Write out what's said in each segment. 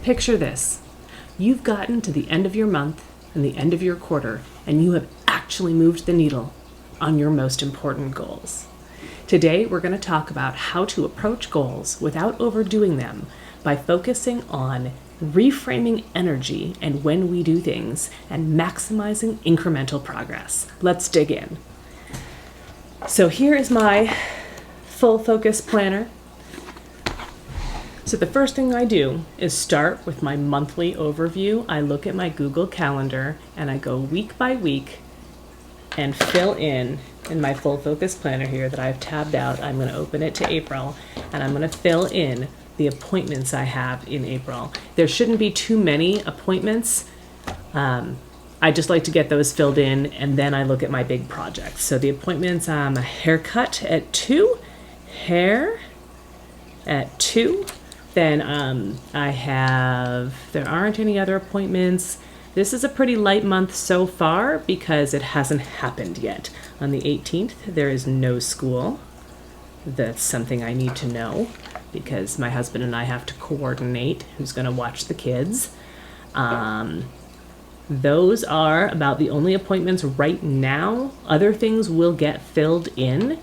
Picture this. You've gotten to the end of your month and the end of your quarter, and you have actually moved the needle on your most important goals. Today, we're going to talk about how to approach goals without overdoing them by focusing on reframing energy and when we do things and maximizing incremental progress. Let's dig in. So here is my full focus planner. So the first thing I do is start with my monthly overview. I look at my Google Calendar and I go week by week and fill in my full focus planner here that I've tabbed out. I'm going to open it to April and I'm going to fill in the appointments I have in April. There shouldn't be too many appointments. I just like to get those filled in and then I look at my big projects. So the appointments, a haircut at 2, hair at 2. Then there aren't any other appointments. This is a pretty light month so far because it hasn't happened yet. On the 18th, there is no school. That's something I need to know because my husband and I have to coordinate who's going to watch the kids. Those are about the only appointments right now. Other things will get filled in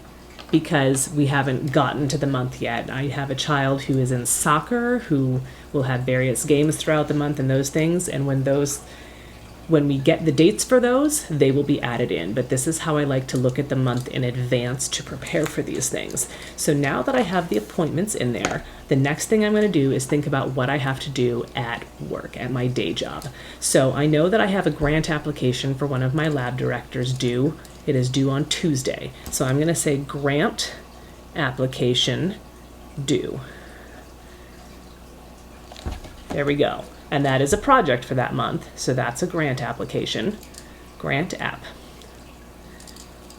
because we haven't gotten to the month yet. I have a child who is in soccer who will have various games throughout the month and those things. And when we get the dates for those, they will be added in. But this is how I like to look at the month in advance to prepare for these things. So now that I have the appointments in there, the next thing I'm going to do is think about what I have to do at work, at my day job. So I know that I have a grant application for one of my lab directors due. It is due on Tuesday. So I'm going to say grant application due. There we go. And that is a project for that month. So that's a grant application. Grant app.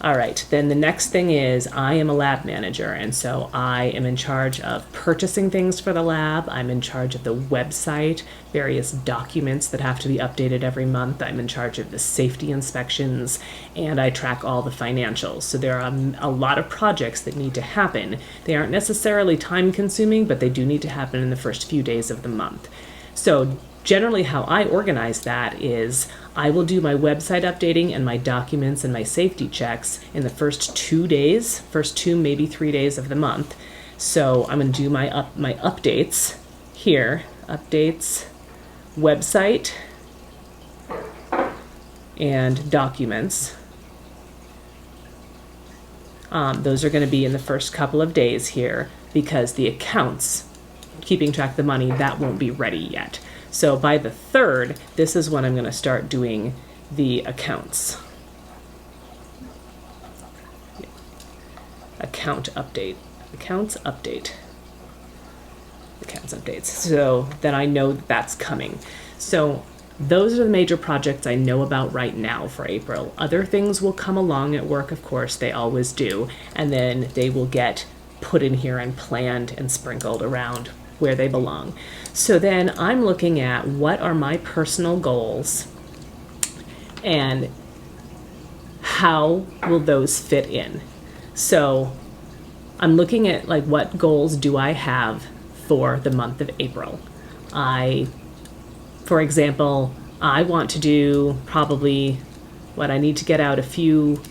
All right, then the next thing is I am a lab manager, and so I am in charge of purchasing things for the lab. I'm in charge of the website, various documents that have to be updated every month. I'm in charge of the safety inspections, and I track all the financials. So there are a lot of projects that need to happen. They aren't necessarily time-consuming, but they do need to happen in the first few days of the month. So generally how I organize that is I will do my website updating and my documents and my safety checks in the first 2 days, first 2, maybe 3 days of the month. So I'm going to do my updates here, updates, website, and documents. Those are going to be in the first couple of days here because the accounts, keeping track of the money, that won't be ready yet. So by the 3rd, this is when I'm going to start doing the accounts. Accounts updates. So then I know that's coming. So those are the major projects I know about right now for April. Other things will come along at work, of course, they always do, and then they will get put in here and planned and sprinkled around where they belong. So then I'm looking at what are my personal goals and how will those fit in. So I'm looking at like what goals do I have for the month of April. For example, I want to do probably I need to get out a few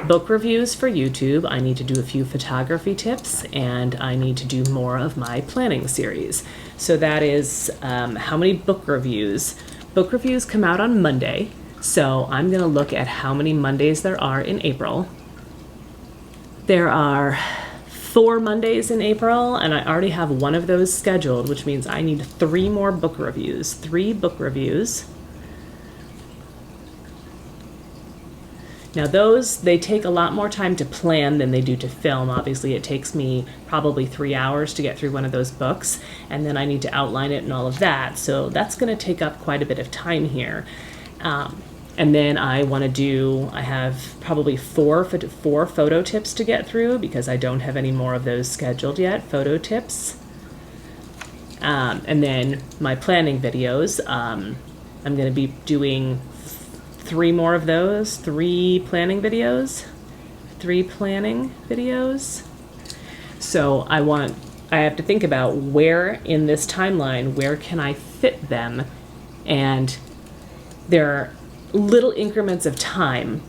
book reviews for YouTube. I need to do a few photography tips, and I need to do more of my planning series. So that is how many book reviews. Book reviews come out on Monday, so I'm going to look at how many Mondays there are in April. There are 4 Mondays in April, and I already have one of those scheduled, which means I need 3 more book reviews. 3 book reviews. Now those, they take a lot more time to plan than they do to film. Obviously it takes me probably 3 hours to get through one of those books, and then I need to outline it and all of that. So that's going to take up quite a bit of time here. And then I have probably four photo tips to get through because I don't have any more of those scheduled yet, photo tips. And then my planning videos, I'm going to be doing 3 more of those, 3 planning videos. So I want I have to think about where in this timeline, where can I fit them? And there are little increments of time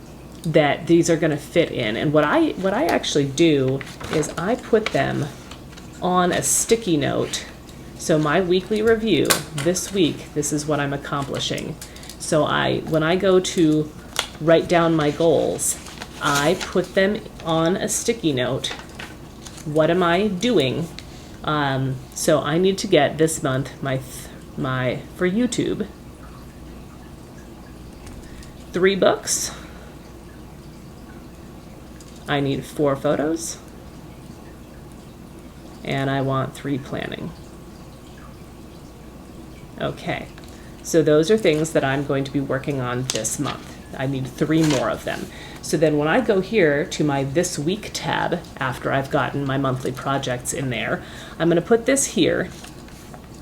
that these are going to fit in. And what I actually do is I put them on a sticky note. So my weekly review this week, this is what I'm accomplishing. So when I go to write down my goals, I put them on a sticky note. What am I doing? So I need to get this month my for YouTube 3 books. I need 4 photos, and I want 3 planning. Okay, so those are things that I'm going to be working on this month. I need 3 more of them. So then when I go here to my This Week tab, after I've gotten my monthly projects in there, I'm going to put this here,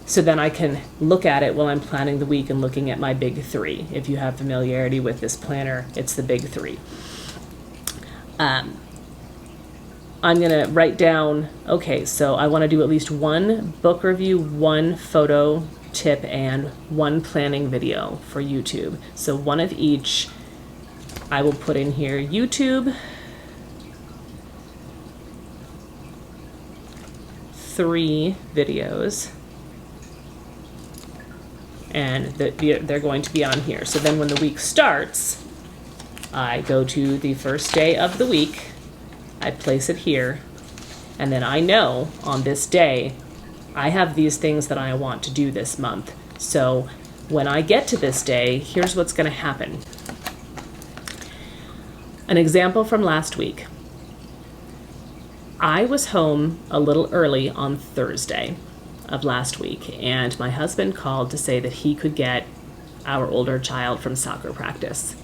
so then I can look at it while I'm planning the week and looking at my big 3. If you have familiarity with this planner, it's the big 3. I'm going to write down, okay, so I want to do at least 1 book review, 1 photo tip, and 1 planning video for YouTube. So 1 of each. I will put in here YouTube, 3 videos, and they're going to be on here. So then when the week starts, I go to the first day of the week, I place it here, and then I know on this day I have these things that I want to do this month. So when I get to this day, here's what's going to happen. An example from last week. I was home a little early on Thursday of last week, and my husband called to say that he could get our older child from soccer practice.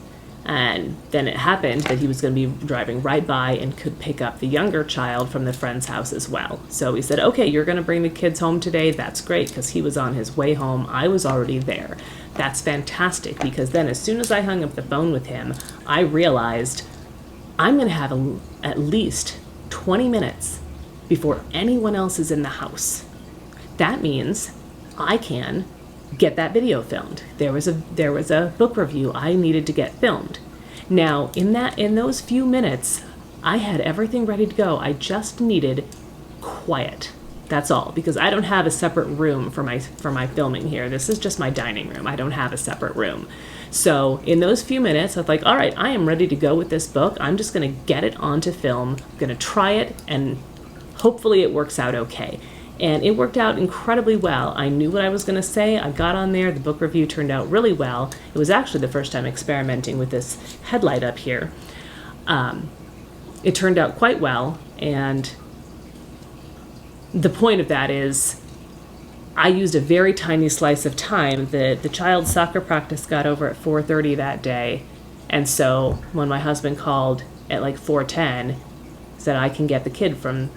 And then it happened that he was going to be driving right by and could pick up the younger child from the friend's house as well. So he said, okay, you're going to bring the kids home today. That's great, because he was on his way home. I was already there. That's fantastic, because then as soon as I hung up the phone with him, I realized I'm going to have at least 20 minutes before anyone else is in the house. That means I can get that video filmed. There was a book review I needed to get filmed. Now, in those few minutes, I had everything ready to go. I just needed quiet. That's all, because I don't have a separate room for my filming here. This is just my dining room. I don't have a separate room. So in those few minutes, I was like, all right, I am ready to go with this book. I'm just going to get it onto film. I'm going to try it, and hopefully it works out okay. And it worked out incredibly well. I knew what I was going to say. I got on there. The book review turned out really well. It was actually the first time experimenting with this headlight up here. It turned out quite well, and the point of that is I used a very tiny slice of time. The child's soccer practice got over at 4:30 that day, and so when my husband called at like 4:10, said I can get the kid for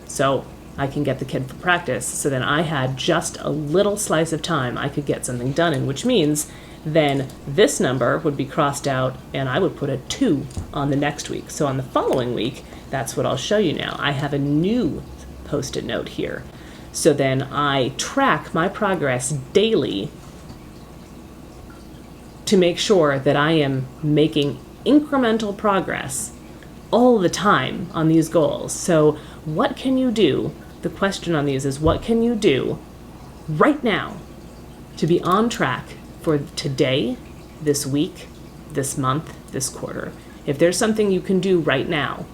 practice. So then I had just a little slice of time I could get something done in, which means then this number would be crossed out and I would put a 2 on the next week. So on the following week, that's what I'll show you now. I have a new post-it note here. So then I track my progress daily to make sure that I am making incremental progress all the time on these goals. So what can you do? The question on these is, what can you do right now to be on track for today, this week, this month, this quarter? If there's something you can do right now,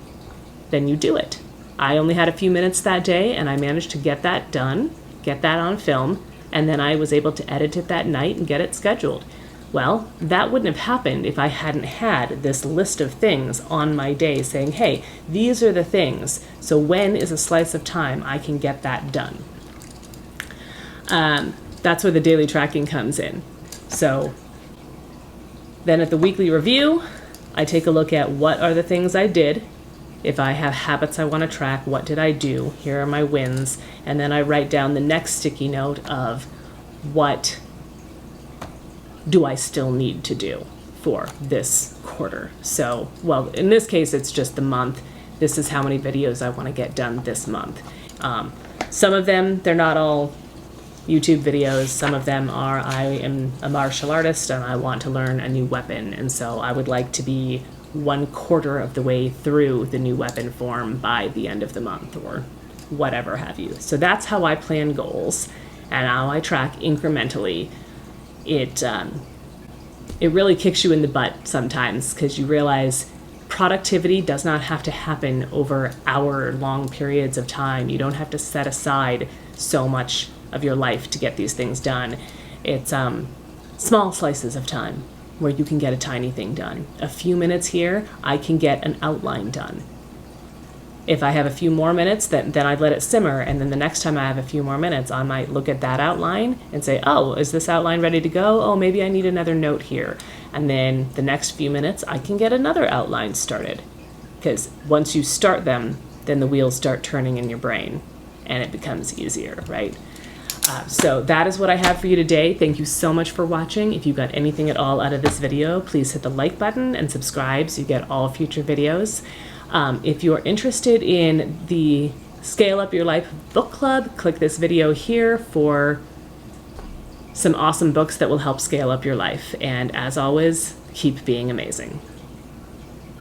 then you do it. I only had a few minutes that day, and I managed to get that done, get that on film, and then I was able to edit it that night and get it scheduled. Well, that wouldn't have happened if I hadn't had this list of things on my day saying, hey, these are the things. So when is a slice of time I can get that done? That's where the daily tracking comes in. So then at the weekly review, I take a look at what are the things I did. If I have habits I want to track, what did I do? Here are my wins. And then I write down the next sticky note of what do I still need to do for this quarter. So, well, in this case, it's just the month. This is how many videos I want to get done this month. Some of them, they're not all YouTube videos. Some of them are, I am a martial artist and I want to learn a new weapon, and so I would like to be 1/4 of the way through the new weapon form by the end of the month, or whatever have you. So that's how I plan goals and how I track incrementally. It really kicks you in the butt sometimes, because you realize productivity does not have to happen over hour-long periods of time. You don't have to set aside so much of your life to get these things done. It's small slices of time where you can get a tiny thing done. A few minutes here, I can get an outline done. If I have a few more minutes, then I'd let it simmer, and then the next time I have a few more minutes, I might look at that outline and say, oh, is this outline ready to go? Oh, maybe I need another note here. And then the next few minutes, I can get another outline started. Because once you start them, then the wheels start turning in your brain, and it becomes easier, right? So that is what I have for you today. Thank you so much for watching. If you got anything at all out of this video, please hit the like button and subscribe so you get all future videos. If you're interested in the Scale Up Your Life book club, click this video here for some awesome books that will help scale up your life. And as always, keep being amazing.